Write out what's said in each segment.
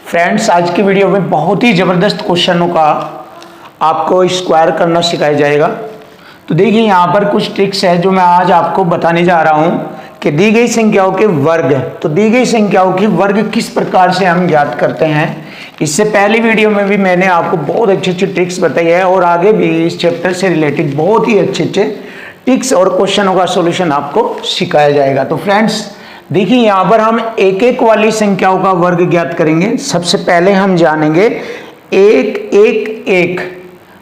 Friends, आज की video में बहुत ही ज़बरदस्त क्वेश्चनों का आपको स्क्वायर करना सिखाया जाएगा। तो देखिए, यहाँ पर कुछ ट्रिक्स है जो मैं आज आपको बताने जा रहा हूँ कि दी गई संख्याओं के वर्ग। तो दी गई संख्याओं के वर्ग किस प्रकार से हम ज्ञात करते हैं। इससे पहली वीडियो में भी मैंने आपको बहुत अच्छी अच्छी ट्रिक्स बताई है और आगे भी इस चैप्टर से रिलेटेड बहुत ही अच्छे अच्छे ट्रिक्स और क्वेश्चनों का सॉल्यूशन आपको सिखाया जाएगा। तो फ्रेंड्स देखिए, यहाँ पर हम एक एक वाली संख्याओं का वर्ग ज्ञात करेंगे। सबसे पहले हम जानेंगे एक एक एक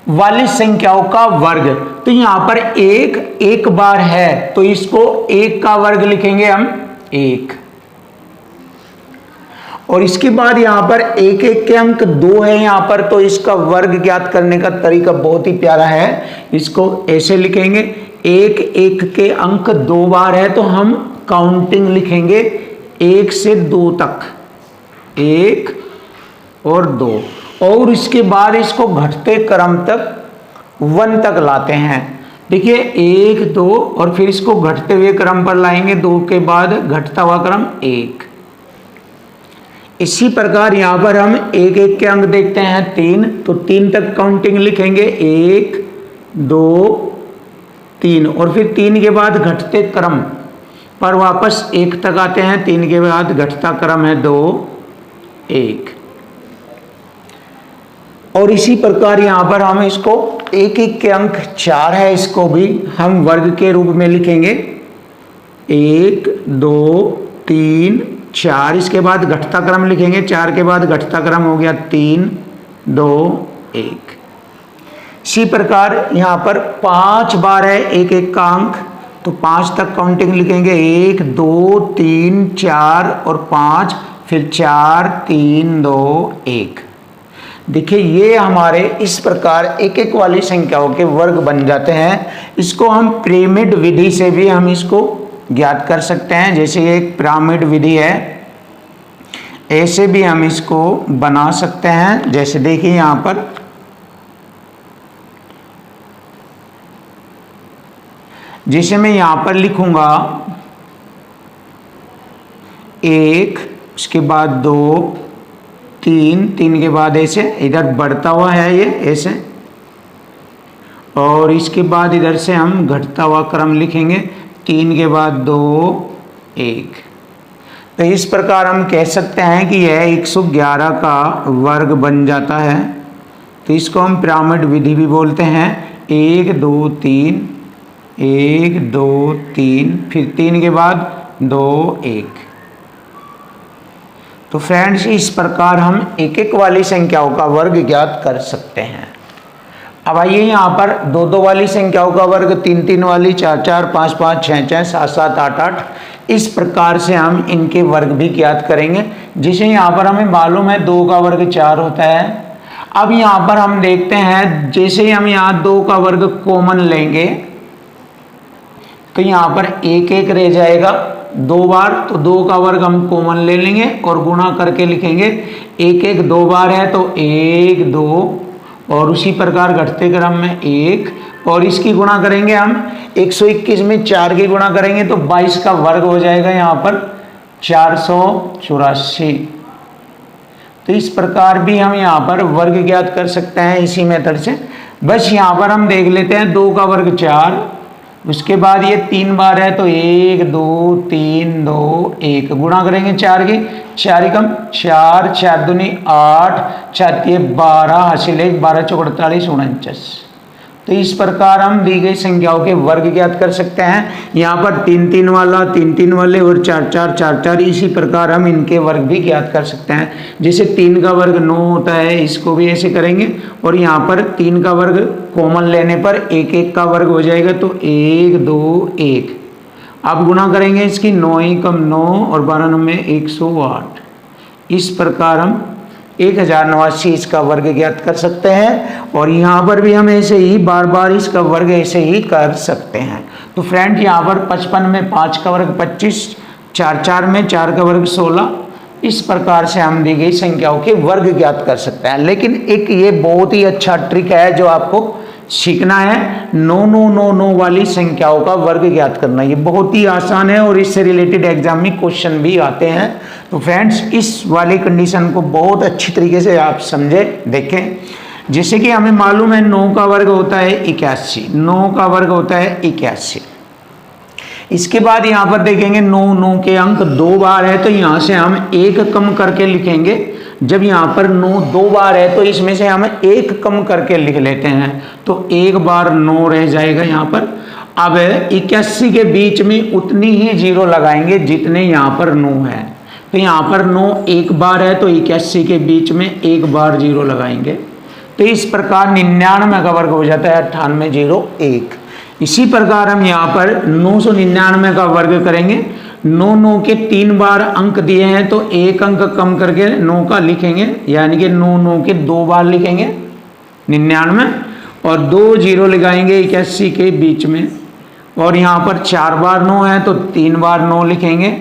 वाली संख्याओं का वर्ग। तो यहाँ पर एक एक बार है तो इसको एक का वर्ग लिखेंगे हम एक, और इसके बाद यहाँ पर एक एक के अंक दो है यहाँ पर, तो इसका वर्ग ज्ञात करने का तरीका बहुत ही प्यारा है। इसको ऐसे लिखेंगे, एक एक के अंक दो बार है तो हम काउंटिंग लिखेंगे एक से दो तक, एक और दो, और इसके बाद इसको घटते क्रम तक वन तक लाते हैं। देखिए, एक दो और फिर इसको घटते हुए क्रम पर लाएंगे, दो के बाद घटता हुआ क्रम एक। इसी प्रकार यहाँ पर हम एक एक के अंक देखते हैं तीन, तो तीन तक काउंटिंग लिखेंगे एक दो तीन, और फिर तीन के बाद घटते क्रम पर वापस एक तक आते हैं, तीन के बाद घटता क्रम है दो एक। और इसी प्रकार यहाँ पर हम इसको एक एक के अंक चार है, इसको भी हम वर्ग के रूप में लिखेंगे एक दो तीन चार। इसके बाद घटता क्रम लिखेंगे, चार के बाद घटता क्रम हो गया तीन दो एक। इसी प्रकार यहाँ पर पांच बार है एक एक का अंक, तो पांच तक काउंटिंग लिखेंगे एक दो तीन चार और पांच, फिर चार तीन दो एक। देखिए, ये हमारे इस प्रकार एक एक वाली संख्याओं के वर्ग बन जाते हैं। इसको हम पिरामिड विधि से भी हम इसको ज्ञात कर सकते हैं। जैसे एक पिरामिड विधि है, ऐसे भी हम इसको बना सकते हैं। जैसे देखिए, यहाँ पर जिसे मैं यहाँ पर लिखूंगा एक, उसके बाद दो तीन, तीन के बाद ऐसे इधर बढ़ता हुआ है ये ऐसे, और इसके बाद इधर से हम घटता हुआ क्रम लिखेंगे तीन के बाद दो एक। तो इस प्रकार हम कह सकते हैं कि यह 111 का वर्ग बन जाता है। तो इसको हम पिरामिड विधि भी बोलते हैं। एक दो तीन, एक दो तीन, फिर तीन के बाद दो एक। तो फ्रेंड्स, इस प्रकार हम एक एक वाली संख्याओं का वर्ग ज्ञात कर सकते हैं। अब आइए यहाँ पर दो दो वाली संख्याओं का वर्ग, तीन तीन वाली, चार चार, पाँच पाँच, छः छः, सात सात, आठ आठ, इस प्रकार से हम इनके वर्ग भी ज्ञात करेंगे। जिसे यहाँ पर हमें मालूम है दो का वर्ग चार होता है। अब यहाँ पर हम देखते हैं, जैसे हम यहाँ दो का वर्ग कॉमन लेंगे तो यहाँ पर एक एक रह जाएगा दो बार, तो दो का वर्ग हम कॉमन ले लेंगे और गुणा करके लिखेंगे एक एक दो बार है तो एक दो, और उसी प्रकार घटते क्रम में एक, और इसकी गुणा करेंगे हम 121 में चार की गुणा करेंगे तो 22 का वर्ग हो जाएगा यहाँ पर 484। तो इस प्रकार भी हम यहाँ पर वर्ग ज्ञात कर सकते हैं इसी मेथड से। बस यहाँ पर हम देख लेते हैं दो का वर्ग चार, उसके बाद ये तीन बार है तो एक दो तीन दो एक, गुणा करेंगे चार की, चार कम चार, चार दूनी आठ, चार ये 12, हासिल एक 12 चौक 48 49। तो इस प्रकार हम दी गई संख्याओं के वर्ग ज्ञात कर सकते हैं। यहाँ पर तीन तीन वाला, तीन तीन वाले और चार चार चार चार, इसी प्रकार हम इनके वर्ग भी ज्ञात कर सकते हैं। जैसे तीन का वर्ग 9 होता है, इसको भी ऐसे करेंगे, और यहाँ पर तीन का वर्ग कॉमन लेने पर एक एक का वर्ग हो जाएगा तो एक दो एक। अब गुणा करेंगे इसकी 9 कम 9 और 12 9 में 108। इस प्रकार हम 1089 इसका वर्ग ज्ञात कर सकते हैं। और यहाँ पर भी हम ऐसे ही बार बार इसका वर्ग ऐसे ही कर सकते हैं। तो फ्रेंड, यहाँ पर 55 में 5 का वर्ग 25, चार चार में 4 का वर्ग 16, इस प्रकार से हम दी गई संख्याओं के वर्ग ज्ञात कर सकते हैं। लेकिन एक ये बहुत ही अच्छा ट्रिक है जो आपको सीखना है 9999 वाली संख्याओं का वर्ग ज्ञात करना। ये बहुत ही आसान है और इससे रिलेटेड एग्जाम में क्वेश्चन भी आते हैं। तो फ्रेंड्स इस वाली कंडीशन को बहुत अच्छी तरीके से आप समझे देखें। जैसे कि हमें मालूम है 9 का वर्ग होता है 81, 9 का वर्ग होता है 81। इसके बाद यहाँ पर देखेंगे 9 के अंक 2 बार है, तो यहाँ से हम 1 कम करके लिखेंगे। जब यहाँ पर 9 2 बार है तो इसमें से हम 1 कम करके लिख लेते हैं, तो 1 बार 9 रह जाएगा यहाँ पर। अब 81 के बीच में उतनी ही जीरो लगाएंगे जितने यहाँ पर 9 है। तो यहाँ पर 9 1 बार है तो 81 के बीच में 1 बार जीरो लगाएंगे। तो इस प्रकार 99 का वर्ग हो जाता है 9801। इसी प्रकार हम यहाँ पर 999 का वर्ग करेंगे। 9 के 3 बार अंक दिए हैं तो 1 अंक कम करके 9 का लिखेंगे, यानी कि 9 के 2 बार लिखेंगे 99 और 2 जीरो लगाएंगे 81 के बीच में। और यहाँ पर 4 बार 9 है तो 3 बार 9 लिखेंगे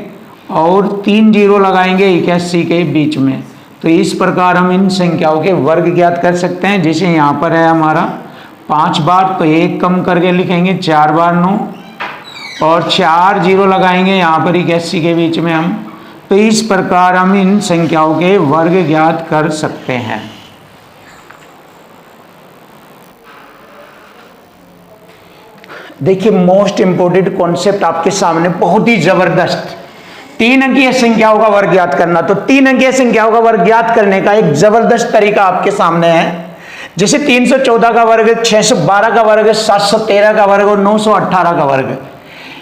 और 3 जीरो लगाएंगे 81 के बीच में। तो इस प्रकार हम इन संख्याओं के वर्ग ज्ञात कर सकते हैं। जैसे यहाँ पर है हमारा 5 बार तो 1 कम करके लिखेंगे 4 बार 9 और 4 जीरो लगाएंगे यहाँ पर 81 के बीच में हम। तो इस प्रकार हम इन संख्याओं के वर्ग ज्ञात कर सकते हैं। देखिए मोस्ट इंपोर्टेंट कॉन्सेप्ट आपके सामने, बहुत ही जबरदस्त 3 अंकीय संख्याओं का वर्ग ज्ञात करना। तो 3 अंकीय संख्याओं का वर्ग ज्ञात करने का एक जबरदस्त तरीका आपके सामने है। जैसे 314 का वर्ग, 612 का वर्ग, 713 का वर्ग और 918 का वर्ग।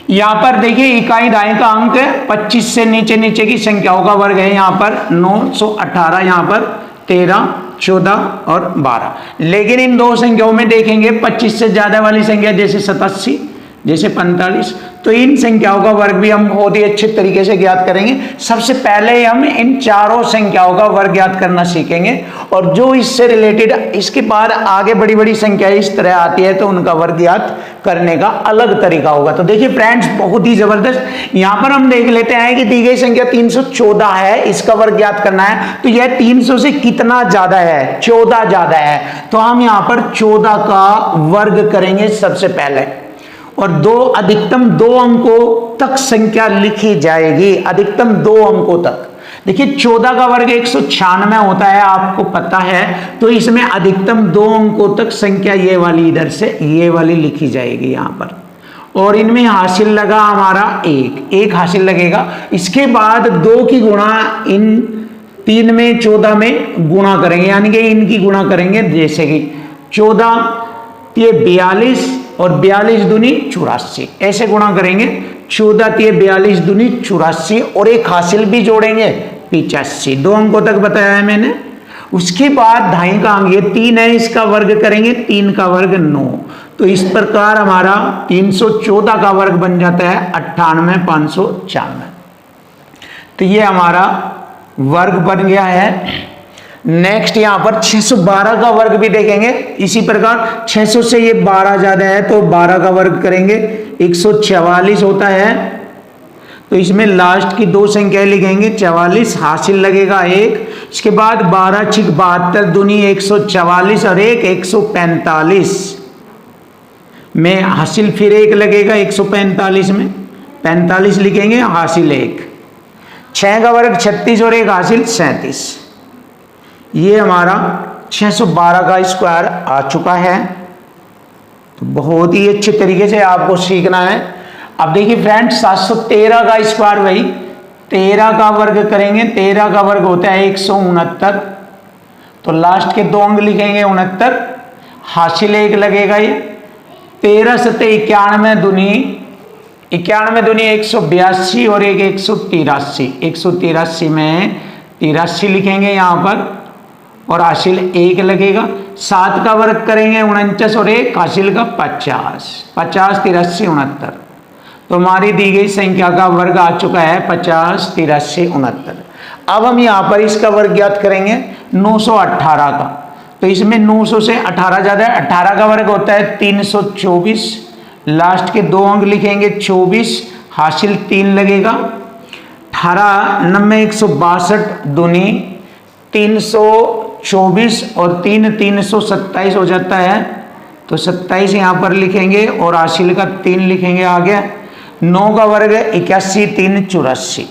यहाँ पर देखिए इकाई दाएं का अंक 25 से नीचे नीचे की संख्याओं का वर्ग है। यहाँ पर 918, यहाँ पर 13, 14 और 12। लेकिन इन दो संख्याओं में देखेंगे 25 से ज्यादा वाली संख्या जैसे 87, जैसे 45, तो इन संख्याओं का वर्ग भी हम बहुत ही अच्छे तरीके से ज्ञात करेंगे। सबसे पहले हम इन चारों संख्याओं का वर्ग ज्ञात करना सीखेंगे और जो इससे रिलेटेड इसके बाद आगे बड़ी बड़ी संख्याएं इस तरह आती है तो उनका वर्ग ज्ञात करने का अलग तरीका होगा। तो देखिए फ्रेंड्स बहुत ही जबरदस्त, यहाँ पर हम देख लेते हैं कि दी गई संख्या 314 है, इसका वर्ग ज्ञात करना है। तो यह 300 से कितना ज्यादा है? 14 ज्यादा है। तो हम यहाँ पर 14 का वर्ग करेंगे सबसे पहले और अधिकतम 2 अंकों तक संख्या लिखी जाएगी, अधिकतम 2 अंकों तक। देखिए 14 का वर्ग 196 होता है, आपको पता है। तो इसमें अधिकतम 2 अंकों तक संख्या ये वाली इधर से ये वाली लिखी जाएगी यहाँ पर। और इनमें हासिल लगा हमारा 1 हासिल लगेगा। इसके बाद 2 की गुणा इन 3 में 14 में गुणा करेंगे, यानी कि इनकी गुणा करेंगे। जैसे कि 14 ये 42 और 42 दूनी 84, ऐसे गुणा करेंगे। 14 42 दूनी 84 और 1 हासिल भी जोड़ेंगे 85, 2 अंकों तक बताया है मैंने। उसके बाद ढाई का अंक ये 3 है, इसका वर्ग करेंगे, 3 का वर्ग 9। तो इस प्रकार हमारा 314 का वर्ग बन जाता है 98594। तो ये हमारा वर्ग बन गया है। नेक्स्ट यहाँ पर 612 का वर्ग भी देखेंगे। इसी प्रकार 600 से ये 12 ज्यादा है तो 12 का वर्ग करेंगे, 144 होता है। तो इसमें लास्ट की 2 संख्याएं लिखेंगे, 44 हासिल लगेगा 1। इसके बाद 12 6 72 दूनी 144 और 1 145 में हासिल फिर 1 लगेगा 145 में 45 लिखेंगे, हासिल 1। 6 का वर्ग 36 और 1 हासिल 37। ये हमारा 612 का स्क्वायर आ चुका है। तो बहुत ही अच्छे तरीके से आपको सीखना है। अब देखिए फ्रेंड्स 713 का स्क्वायर वही 13 का वर्ग करेंगे, 13 का वर्ग होता है 169। तो लास्ट के 2 अंक लिखेंगे 69, हासिल 1 लगेगा। ये 13 सत्ते 91 दूनी 182 और 183, 183 में 83 लिखेंगे यहाँ पर और हासिल 1 लगेगा। 7 का वर्ग करेंगे 49 और 1 हासिल का 50, 50 83 69। तो हमारी दी गई संख्या का वर्ग आ चुका है 50 83 69। अब हम यहाँ पर इसका वर्ग ज्ञात करेंगे 918 का। तो इसमें 900 से 18 ज्यादा है। 18 का वर्ग होता है 324, लास्ट के 2 अंक लिखेंगे 24, हासिल 3 लगेगा। 18 90 162 दूनी 324 और 3 327 हो जाता है तो 27 यहाँ पर लिखेंगे और हासिल का 3 लिखेंगे आगे। 9 का वर्ग 81, 3 84।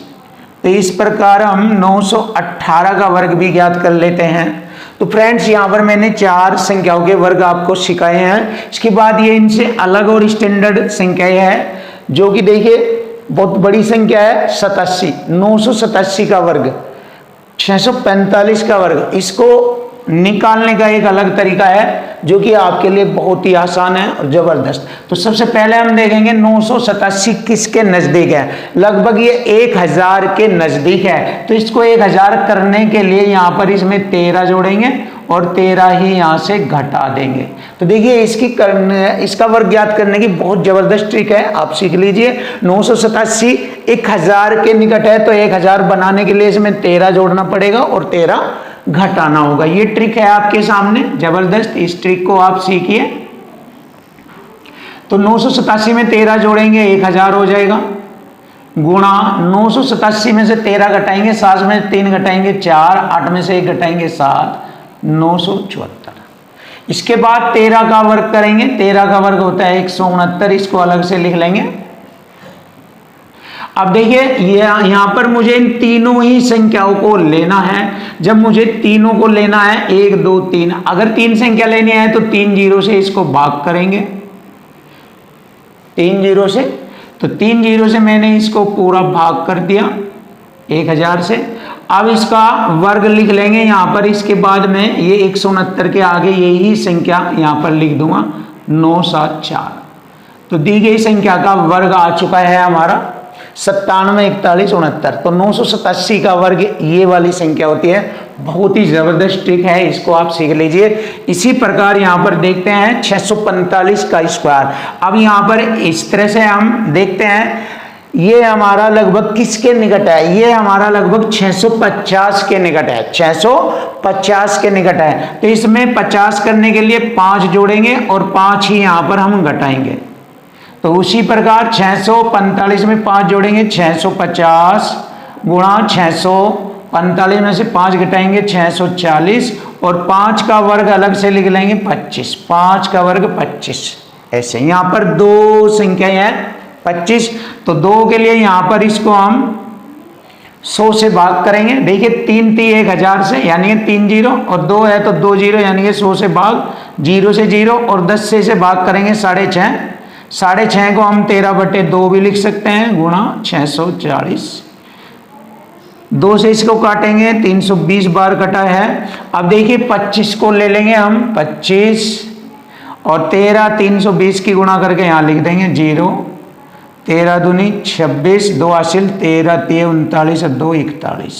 तो इस प्रकार हम 918 का वर्ग भी ज्ञात कर लेते हैं। तो फ्रेंड्स यहाँ पर मैंने 4 संख्याओं के वर्ग आपको सिखाए हैं। इसके बाद ये इनसे अलग और स्टैंडर्ड संख्याएं हैं, जो कि देखिए बहुत बड़ी संख्या है 87, 987 का वर्ग, 645 का वर्ग। इसको निकालने का एक अलग तरीका है जो कि आपके लिए बहुत ही आसान है और जबरदस्त। तो सबसे पहले हम देखेंगे 987 किसके नजदीक है। लगभग ये 1000 के नजदीक है। तो इसको 1000 करने के लिए यहाँ पर इसमें 13 जोड़ेंगे और 13 ही यहाँ से घटा देंगे। तो देखिए इसका वर्ग ज्ञात करने की बहुत जबरदस्त ट्रिक है, आप सीख लीजिए। 987 1000 के निकट है, तो 1000 बनाने के लिए इसमें 13 जोड़ना पड़ेगा और 13 घटाना होगा। ये ट्रिक है आपके सामने जबरदस्त, इस ट्रिक को आप सीखिए। तो 987 में 13 जोड़ेंगे 1000 हो जाएगा, गुणा 987 में से 13 घटाएंगे, 7 में 3 घटाएंगे 4, 8 में से 1 घटाएंगे 7, 974। इसके बाद 13 का वर्ग करेंगे। 13 का वर्ग होता है 169, इसको अलग से लिख लेंगे। अब देखिए ये यहां पर मुझे इन तीनों ही संख्याओं को लेना है। जब मुझे तीनों को लेना है 1 2 3, अगर 3 संख्या लेनी है तो 3 जीरो से इसको भाग करेंगे, 3 जीरो से। तो 3 जीरो से मैंने इसको पूरा भाग कर दिया 1000 से। अब इसका वर्ग लिख लेंगे यहां पर। इसके बाद में ये 169 के आगे यही संख्या यहां पर लिख दूंगा 974। तो दी गई संख्या का वर्ग आ चुका है हमारा 97 41 69। तो 987 का वर्ग ये वाली संख्या होती है। बहुत ही जबरदस्त ट्रिक है, इसको आप सीख लीजिए। इसी प्रकार यहाँ पर देखते हैं 645 का स्क्वायर। अब यहाँ पर इस तरह से हम देखते हैं ये हमारा लगभग किसके निकट है, ये हमारा लगभग 650 के निकट है, 650 के निकट है। तो इसमें 50 करने के लिए 5 जोड़ेंगे और 5 ही यहाँ पर हम घटाएंगे। तो उसी प्रकार 645 में 5 जोड़ेंगे 650 गुणा 645 में से 5 घटाएंगे 640 और 5 का वर्ग अलग से लिख लेंगे 25, 5 का वर्ग 25। ऐसे यहाँ पर 2 संख्याएं हैं 25, तो 2 के लिए यहाँ पर इसको हम 100 से भाग करेंगे। देखिए 3 थी 1000 से यानी 3 जीरो और 2 है तो 2 जीरो यानी 100 से भाग, 0 से 0 और 10 से भाग करेंगे 6.5। 6.5 को हम 13/2 भी लिख सकते हैं गुणा 640। 2 से इसको काटेंगे 320 बार कटा है। अब देखिए 25 को ले लेंगे हम 25 और 13 320 की गुणा करके यहाँ लिख देंगे 0। 13 दूनी 26, 2 हासिल 13 3 39 और 2 41।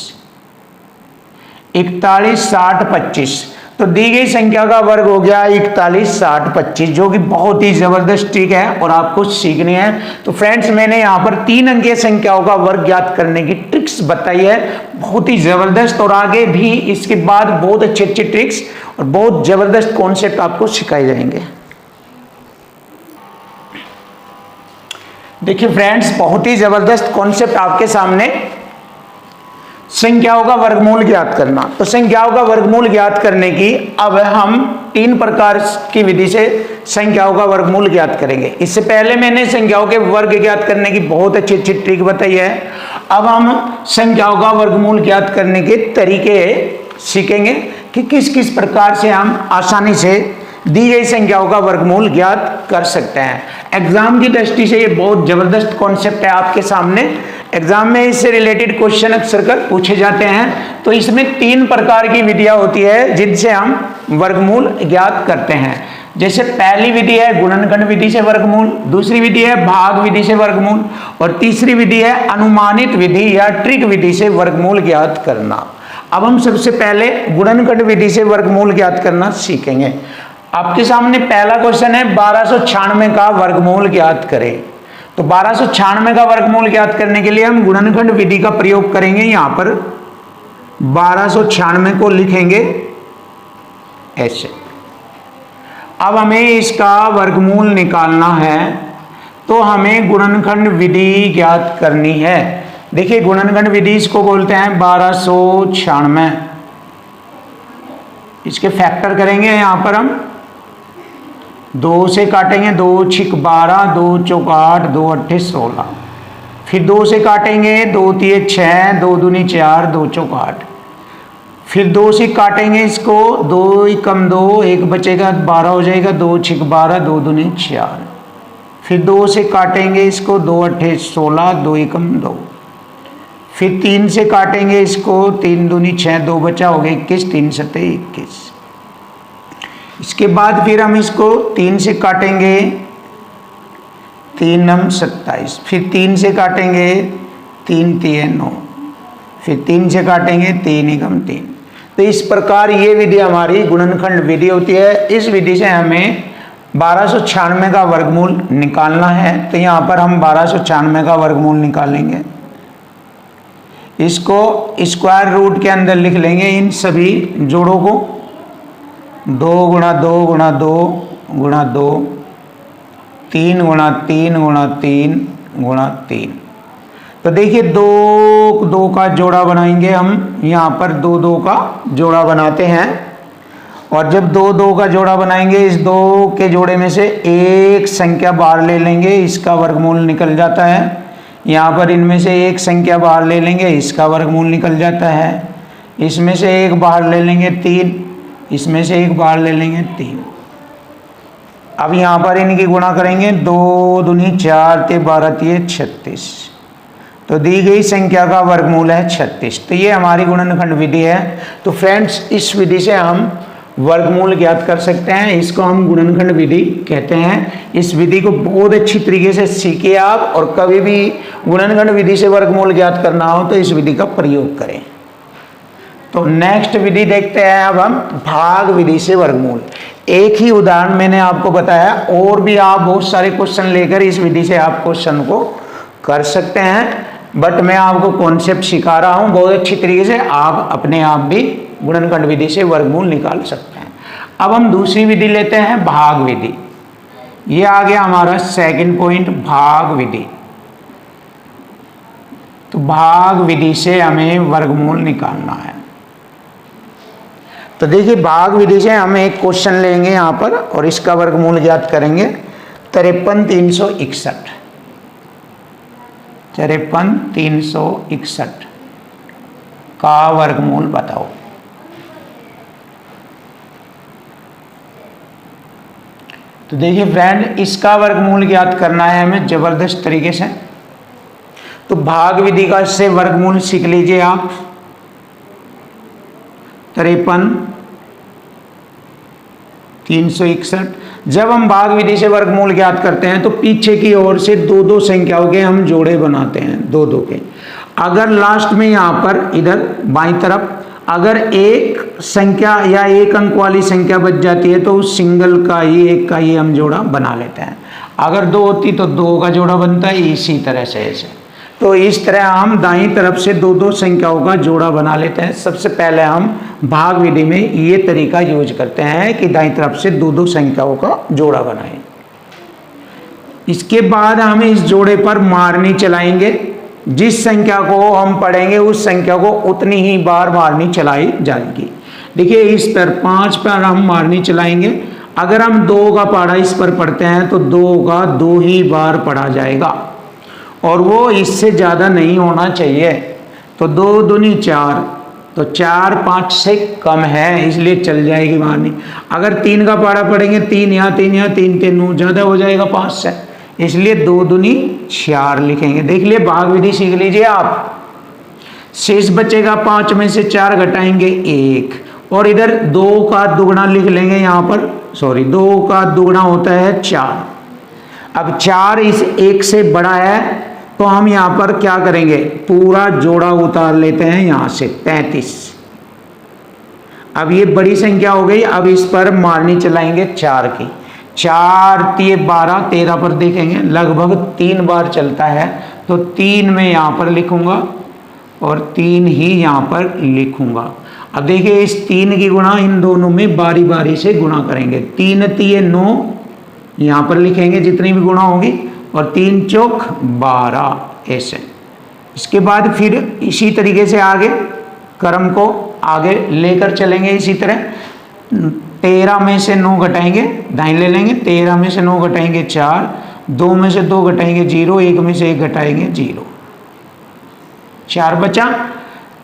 41 60 25। तो दी गई संख्या का वर्ग हो गया 41 60 25, जो कि बहुत ही जबरदस्त ट्रिक है और आपको सीखनी है। तो फ्रेंड्स मैंने यहाँ पर 3 अंकीय संख्याओं का वर्ग ज्ञात करने की ट्रिक्स बताई है, बहुत ही जबरदस्त। और आगे भी इसके बाद बहुत अच्छे अच्छे ट्रिक्स और बहुत जबरदस्त कॉन्सेप्ट आपको सिखाए जाएंगे। देखिए फ्रेंड्स बहुत ही जबरदस्त कॉन्सेप्ट आपके सामने, संख्याओं का वर्गमूल ज्ञात करना। तो संख्याओं का वर्गमूल ज्ञात करने की अब हम 3 प्रकार की विधि से संख्याओं का वर्गमूल ज्ञात करेंगे। इससे पहले मैंने संख्याओं के वर्ग ज्ञात करने की बहुत अच्छी अच्छी ट्रिक बताई है। अब हम संख्याओं का वर्गमूल ज्ञात करने के तरीके सीखेंगे कि किस किस प्रकार से हम आसानी से दी गई संख्याओं का वर्गमूल ज्ञात कर सकते हैं। एग्जाम की दृष्टि से ये बहुत जबरदस्त कॉन्सेप्ट है आपके सामने। एग्जाम में इससे रिलेटेड क्वेश्चन अक्सर कर पूछे जाते हैं। तो इसमें 3 प्रकार की विधियां होती है जिनसे हम वर्गमूल ज्ञात करते हैं। जैसे पहली विधि है गुणनखंड विधि से वर्गमूल, दूसरी विधि है भाग विधि से वर्गमूल और तीसरी विधि है अनुमानित विधि या ट्रिक विधि से वर्गमूल ज्ञात करना। अब हम सबसे पहले गुणनखंड विधि से वर्गमूल ज्ञात करना सीखेंगे। आपके सामने पहला क्वेश्चन है 1296 का वर्गमूल ज्ञात करें। तो 1296 का वर्गमूल ज्ञात करने के लिए हम गुणनखंड विधि का प्रयोग करेंगे। यहां पर 1296 को लिखेंगे ऐसे। अब हमें इसका वर्गमूल निकालना है तो हमें गुणनखंड विधि ज्ञात करनी है। देखिए गुणनखंड विधि इसको बोलते हैं 1296। इसके फैक्टर करेंगे यहां पर हम 2 से काटेंगे, 2 छिक 12, 2 चौक 8, 2 अट्ठे 16। फिर 2 से काटेंगे, 2 तिये 6, 2 दूनी 4, 2 चौक 8। फिर 2 से काटेंगे इसको, 2 एकम 2, 1 बचेगा 12 हो जाएगा, 2 छिक 12, 2 दूनी 4। फिर 2 से काटेंगे इसको, 2 अट्ठे 16, 2 एकम 2। फिर 3 से काटेंगे इसको, 3 दूनी 6, 2 बचा हो गया 21, 3 सत्ते 21। इसके बाद फिर हम इसको 3 से काटेंगे, 3 नम 27। फिर 3 से काटेंगे, 3 तिये 9। फिर 3 से काटेंगे, 3 एकम 3। तो इस प्रकार ये विधि हमारी गुणनखंड विधि होती है। इस विधि से हमें 1296 का वर्गमूल निकालना है। तो यहाँ पर हम 1296 का वर्गमूल निकालेंगे। इसको स्क्वायर रूट के अंदर लिख लेंगे इन सभी जोड़ों को, 2 गुणा 2 गुणा 2 गुणा 2, 3 गुणा 3 गुणा 3 गुणा 3। तो देखिए 2 का जोड़ा बनाएंगे हम। यहाँ पर 2 का जोड़ा बनाते हैं, और जब 2 का जोड़ा बनाएंगे, इस 2 के जोड़े में से एक संख्या बाहर ले लेंगे, इसका वर्गमूल निकल जाता है। यहाँ पर इनमें से एक संख्या बाहर ले लेंगे, इसका वर्गमूल निकल जाता है। इसमें से एक बाहर ले लेंगे 3, इसमें से एक बाहर ले लेंगे 3। अब यहाँ पर इनकी गुणा करेंगे, 2 दूनी 4 ते 12 तिये 36। तो दी गई संख्या का वर्गमूल है 36। तो ये हमारी गुणनखंड विधि है। तो फ्रेंड्स, इस विधि से हम वर्गमूल ज्ञात कर सकते हैं। इसको हम गुणनखंड विधि कहते हैं। इस विधि को बहुत अच्छी तरीके से सीखिए आप, और कभी भी गुणनखंड विधि से वर्गमूल ज्ञात करना हो तो इस विधि का प्रयोग करें। तो नेक्स्ट विधि देखते हैं अब हम, भाग विधि से वर्गमूल। एक ही उदाहरण मैंने आपको बताया, और भी आप बहुत सारे क्वेश्चन लेकर इस विधि से आप क्वेश्चन को कर सकते हैं, बट मैं आपको कॉन्सेप्ट सिखा रहा हूं बहुत अच्छी तरीके से। आप अपने आप भी गुणनखंड विधि से वर्गमूल निकाल सकते हैं। अब हम दूसरी विधि लेते हैं, भाग विधि। ये आ गया हमारा सेकंड पॉइंट, भाग विधि। तो भाग विधि से हमें वर्गमूल निकालना है। तो देखिए, भाग विधि से हम एक क्वेश्चन लेंगे यहां पर, और इसका वर्गमूल ज्ञात करेंगे। 53,361, 53,361 का वर्गमूल बताओ। तो देखिए फ्रेंड, इसका वर्गमूल ज्ञात करना है हमें जबरदस्त तरीके से। तो भाग विधि का से वर्गमूल सीख लीजिए आप। 53,361। जब हम भाग विधि से वर्गमूल ज्ञात करते हैं तो पीछे की ओर से 2 संख्याओं के हम जोड़े बनाते हैं, 2 के। अगर लास्ट में यहाँ पर इधर बाईं तरफ अगर एक संख्या या एक अंक वाली संख्या बच जाती है तो उस सिंगल का ही, एक का ही हम जोड़ा बना लेते हैं। अगर 2 होती तो 2 का जोड़ा बनता है, इसी तरह से ऐसे। तो इस तरह हम दाईं तरफ से 2 संख्याओं का जोड़ा बना लेते हैं। सबसे पहले हम भाग विधि में ये तरीका यूज करते हैं कि दाईं तरफ से 2 संख्याओं का जोड़ा बनाएं। इसके बाद हम इस जोड़े पर मारनी चलाएंगे। जिस संख्या को हम पढ़ेंगे उस संख्या को उतनी ही बार मारनी चलाई जाएगी। देखिए, इस पर 5 पर हम मारनी चलाएंगे। अगर हम 2 का पढ़ा इस पर पढ़ते हैं तो 2 का 2 ही बार पढ़ा जाएगा, और वो इससे ज़्यादा नहीं होना चाहिए। तो 2 दूनी 4, तो 4 5 से कम है, इसलिए चल जाएगी मारनी। अगर 3 का पढ़ा पढ़ेंगे, 3 यहाँ 3 यहाँ 3 3 9, ज़्यादा हो जाएगा 5 से, इसलिए 2 दूनी 4 लिखेंगे। देख लिए, भाग विधि सीख लीजिए आप। शेष बचेगा 5 में से 4 घटाएंगे 1, और इधर 2 का दुगना लिख लेंगे। यहाँ पर 2 का दुगना होता है 4। अब 4 इस 1 से बड़ा है, तो हम यहाँ पर क्या करेंगे, पूरा जोड़ा उतार लेते हैं यहाँ से 33। अब ये बड़ी संख्या हो गई। अब इस पर मारनी चलाएंगे 4 की। 4 तिये 12, 13 पर देखेंगे लगभग 3 बार चलता है, तो 3 में यहाँ पर लिखूंगा और 3 ही यहाँ पर लिखूंगा। अब देखिए, इस 3 की गुणा इन दोनों में बारी बारी से गुणा करेंगे। 3 तिये 9 यहाँ पर लिखेंगे जितनी भी गुणा होगी, और 3 चौक 12 ऐसे। इसके बाद फिर इसी तरीके से आगे क्रम को आगे लेकर चलेंगे। इसी तरह 13 में से 9 घटाएंगे, दाएं ले लेंगे, 13 में से 9 घटाएंगे 4, 2 में से 2 घटाएंगे 0, 1 में से 1 घटाएंगे 0, 4 बचा।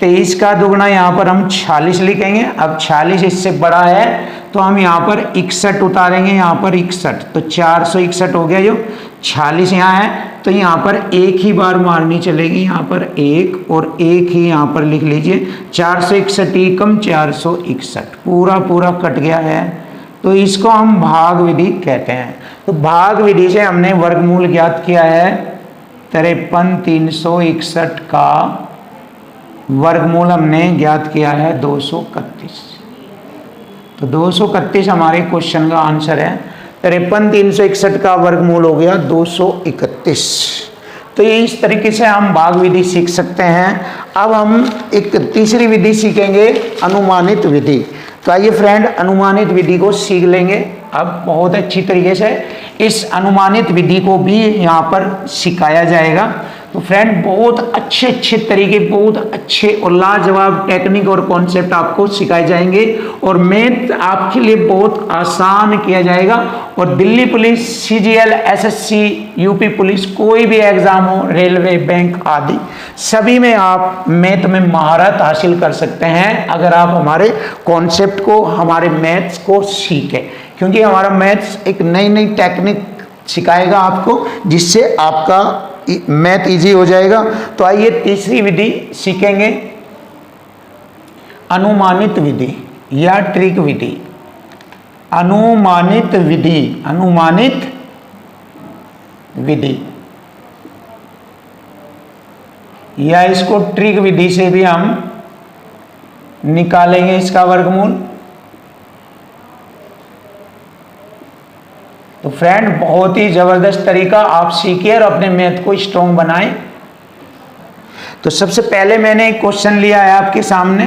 23 का दुगना यहाँ पर हम 46 लिखेंगे। अब 46 इससे बड़ा है तो हम यहाँ पर 61 उतारेंगे, यहाँ पर 61, तो 461 हो गया। जो 46 यहाँ है तो यहाँ पर एक ही बार मारनी चलेगी, यहाँ पर 1 और 1 ही यहाँ पर लिख लीजिए। 461 एकम 461 पूरा पूरा कट गया है, तो इसको हम भाग विधि कहते हैं। तो भाग विधि से हमने वर्गमूल ज्ञात किया है 53,361 का वर्गमूल हमने ज्ञात किया है 231। तो 231 हमारे क्वेश्चन का आंसर है। 53,361 का वर्गमूल हो गया 231। तो ये इस तरीके से हम भाग विधि सीख सकते हैं। अब हम एक तीसरी विधि सीखेंगे, अनुमानित विधि। तो आइए फ्रेंड, अनुमानित विधि को सीख लेंगे अब बहुत अच्छी तरीके से। इस अनुमानित विधि को भी यहाँ पर सिखाया जाएगा। तो फ्रेंड बहुत अच्छे तरीके, बहुत अच्छे और लाजवाब टेक्निक और कॉन्सेप्ट आपको सिखाए जाएंगे और मैथ आपके लिए बहुत आसान किया जाएगा। और Delhi police, CGL, SSC, UP police, कोई भी एग्जाम हो, रेलवे, बैंक आदि, सभी में आप मैथ में महारत हासिल कर सकते हैं अगर आप हमारे कॉन्सेप्ट को, हमारे मैथ्स को सीखें। क्योंकि हमारा मैथ्स एक नई नई टेक्निक सिखाएगा आपको, जिससे आपका मैथ इजी हो जाएगा। तो आइए तीसरी विधि सीखेंगे, अनुमानित विधि या ट्रिक विधि। अनुमानित विधि, अनुमानित विधि या इसको ट्रिक विधि से भी हम निकालेंगे इसका वर्गमूल। तो फ्रेंड बहुत ही जबरदस्त तरीका, आप सीखिए और अपने मैथ को स्ट्रॉन्ग बनाएं। तो सबसे पहले मैंने एक क्वेश्चन लिया है आपके सामने,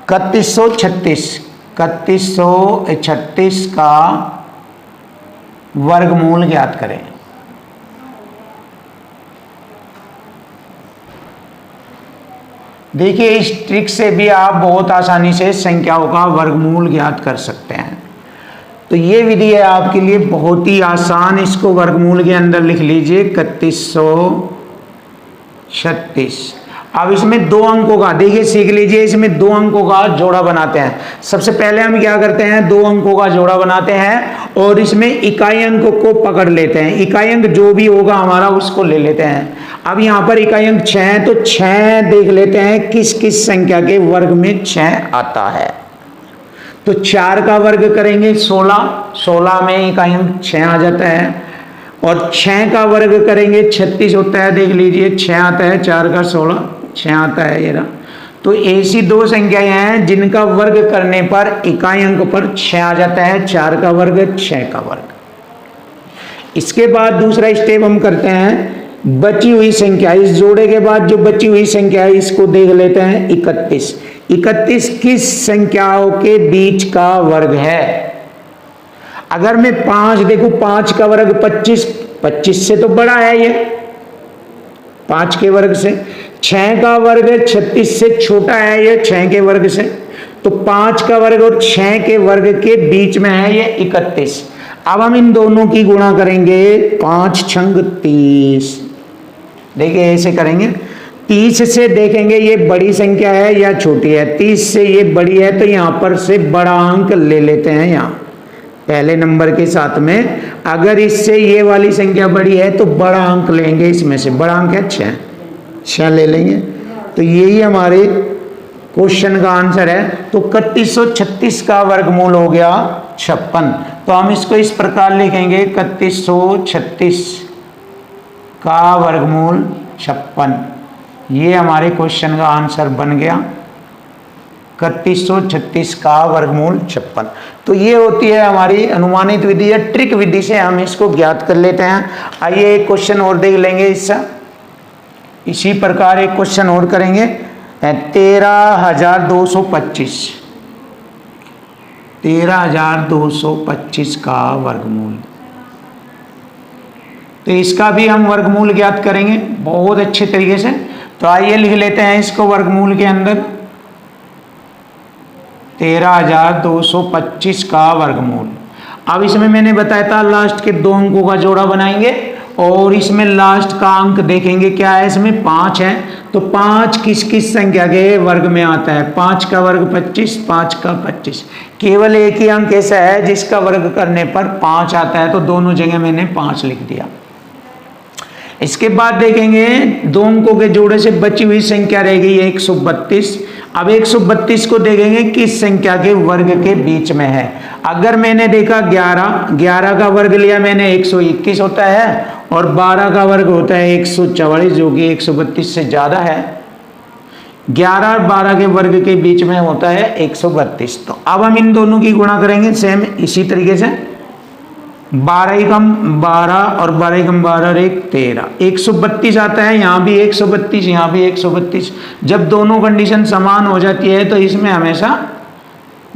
3136 का वर्गमूल ज्ञात करें। देखिए इस ट्रिक से भी आप बहुत आसानी से संख्याओं का वर्गमूल ज्ञात कर सकते हैं। तो ये विधि है आपके लिए बहुत ही आसान। इसको वर्गमूल के अंदर लिख लीजिए 3136। अब इसमें 2 अंकों का, देखिए सीख लीजिए, इसमें 2 अंकों का जोड़ा बनाते हैं। सबसे पहले हम क्या करते हैं, 2 अंकों का जोड़ा बनाते हैं और इसमें इकाई अंक को पकड़ लेते हैं। इकाई अंक जो भी होगा हमारा उसको ले लेते हैं। अब यहाँ पर इकाई अंक 6 है, तो 6 देख लेते हैं किस किस संख्या के वर्ग में 6 आता है। तो 4 का वर्ग करेंगे 16 में इकाई अंक 6 आ जाता है। और 6 का वर्ग करेंगे 36 होता है, देख लीजिए 6 आता है, 4 का 16, 6 आता है ये रहा। तो ऐसी 2 संख्याएं हैं जिनका वर्ग करने पर इकाई अंक पर 6 आ जाता है, 4 का वर्ग, 6 का वर्ग। इसके बाद दूसरा स्टेप हम करते हैं, बची हुई संख्या, इस जोड़े के बाद जो बची हुई संख्या है इसको देख लेते हैं 31। 31 किस संख्याओं के बीच का वर्ग है। अगर मैं 5 देखूं, 5 का वर्ग 25 से तो बड़ा है ये, 5 के वर्ग से। 6 का वर्ग 36 से छोटा है ये 6 के वर्ग से। तो 5 का वर्ग और 6 के वर्ग के बीच में है ये 31। अब हम इन दोनों की गुणा करेंगे, 5 छंग 30। देखिए ऐसे करेंगे, 30 से देखेंगे ये बड़ी संख्या है या छोटी है। 30 से ये बड़ी है तो यहां पर से बड़ा अंक ले लेते हैं, यहां पहले नंबर के साथ में। अगर इससे ये वाली संख्या बड़ी है तो बड़ा अंक लेंगे, इसमें से बड़ा अंक है 6 ले लेंगे। तो यही हमारे क्वेश्चन का आंसर है। तो 3136 का वर्गमूल हो गया 56। तो हम इसको इस प्रकार लिखेंगे, 3136 का वर्गमूल 56। ये हमारे क्वेश्चन का आंसर बन गया, 3136 का वर्गमूल 56। तो ये होती है हमारी अनुमानित विधि या ट्रिक विधि से हम इसको ज्ञात कर लेते हैं। आइए एक क्वेश्चन और देख लेंगे इससे। इसी प्रकार एक क्वेश्चन और करेंगे, 13,225 का वर्गमूल। तो इसका भी हम वर्गमूल ज्ञात करेंगे बहुत अच्छे तरीके से। तो आइए लिख लेते हैं इसको वर्गमूल के अंदर, 13,225 का वर्गमूल। अब इसमें मैंने बताया था लास्ट के दो अंकों का जोड़ा बनाएंगे और इसमें लास्ट का अंक देखेंगे क्या है, इसमें 5 है। तो 5 किस किस संख्या के वर्ग में आता है? 5 का वर्ग 25, 5 का 25। केवल एक ही अंक ऐसा है जिसका वर्ग करने पर 5 आता है, तो दोनों जगह मैंने 5 लिख दिया। इसके बाद देखेंगे दो अंकों के जोड़े से बची हुई संख्या रहेगी 132। अब 132 को देखेंगे किस संख्या के वर्ग के बीच में है। अगर मैंने देखा 11 का वर्ग लिया मैंने 121 होता है, और 12 का वर्ग होता है 144 जो कि 132 से ज्यादा है। 11 और 12 के वर्ग के बीच में होता है 132। तो अब हम इन दोनों की गुणा करेंगे सेम इसी तरीके से। 12 ही कम 12 और 12 ही कम 12 और 1 13, 132 आता है। यहाँ भी 132, यहाँ भी 132। जब दोनों कंडीशन समान हो जाती है तो इसमें हमेशा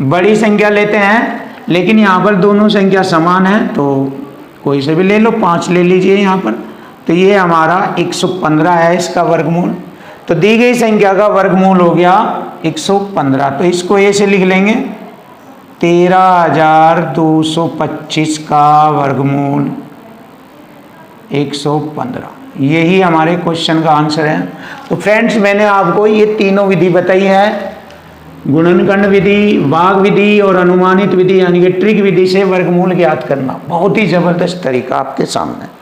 बड़ी संख्या लेते हैं, लेकिन यहाँ पर दोनों संख्या समान है तो कोई से भी ले लो, 5 ले लीजिए यहाँ पर। तो ये हमारा 115 है इसका वर्गमूल। तो दी गई संख्या का वर्गमूल हो गया 115। तो इसको ऐसे लिख लेंगे 13,225 का वर्गमूल 115। यही हमारे क्वेश्चन का आंसर है। तो फ्रेंड्स मैंने आपको ये तीनों विधि बताई है, गुणनखंड विधि, भाग विधि और अनुमानित विधि यानी कि ट्रिक विधि से वर्गमूल ज्ञात करना। बहुत ही जबरदस्त तरीका आपके सामने।